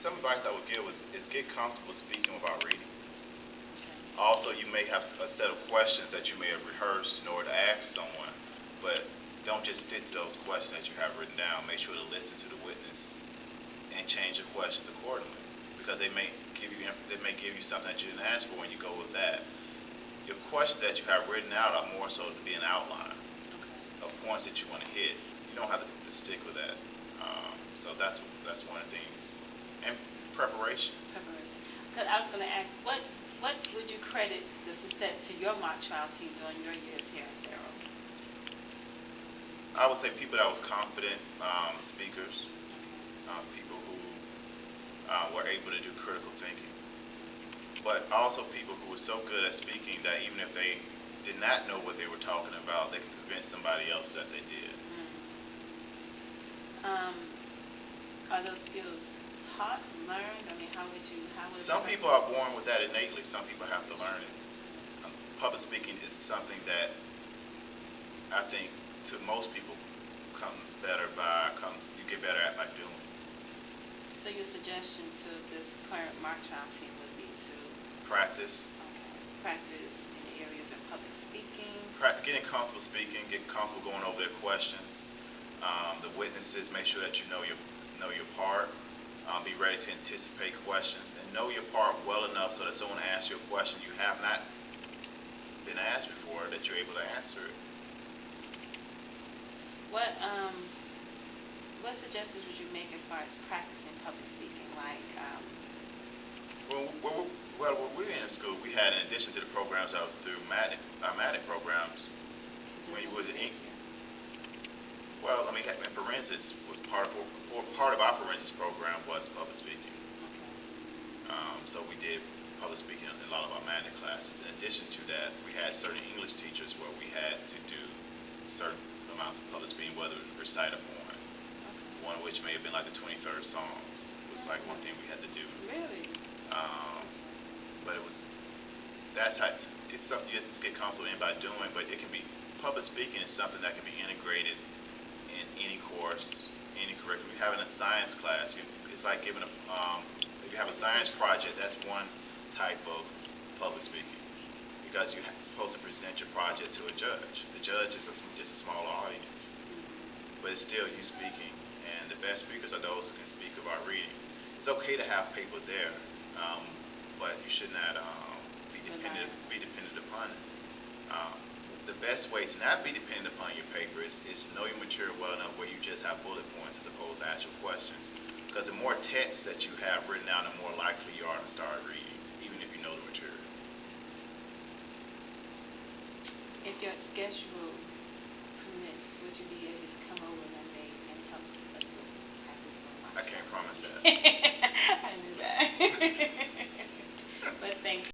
some advice I would give is get comfortable speaking without reading. Okay. Also, you may have a set of questions that you may have rehearsed in order to ask someone, but don't just stick to those questions that you have written down. Make sure to listen to the witness and change your questions accordingly, because they may give you something that you didn't ask for when you go with that. Your questions that you have written out are more so to be an outline of points that you want to hit. You don't have to stick with that. So that's one of the things. And preparation. Because I was going to ask, what would you credit the success to your mock trial team during your years here at Therrell? I would say people that was confident speakers, people who were able to do critical thinking, but also people who were so good at speaking that even if they did not know what they were talking about, they could convince somebody else that they did. Are those skills taught, learned? I mean, how would Some people are born with that innately. Some people have to learn it. Public speaking is something that I think to most people you get better at by doing. So your suggestion to this current mock trial team would be to practice. Practice in the areas of public speaking. Getting comfortable speaking, getting comfortable going over their questions. The witnesses, make sure that you know your part. Be ready to anticipate questions and know your part well enough so that someone asks you a question you have not been asked before, that you're able to answer it. What suggestions would you make as far as practicing public speaking? Like, well, when we were in school, we had, in addition to the programs that was through our MATIC programs, when you was in. Well, I mean, forensics was part of our forensics program was public speaking. So we did public speaking in a lot of our MATIC classes. In addition to that, we had certain English teachers where we had to do certain amounts of public speaking, whether it was recite a poem, one of which may have been like the 23rd Psalms. It was like one thing we had to do. Really? But that's something you have to get comfortable in by doing, but it can be, public speaking is something that can be integrated in any course, any curriculum. You're having a science class, it's like giving if you have a science project, that's one type of public speaking, because you're supposed to present your project to a judge. The judge is a smaller audience, but it's still you speaking, and the best speakers are those who can speak without reading. It's okay to have paper there, but you should not be dependent upon it. The best way to not be dependent upon your paper is to know your material well enough where you just have bullet points as opposed to actual questions. Because the more text that you have written down, the more likely you are to start reading, even if you know the material. If your schedule permits, would you be able to come over one day and help us with practice doing mock trial? I can't promise that. I knew that. But thank you.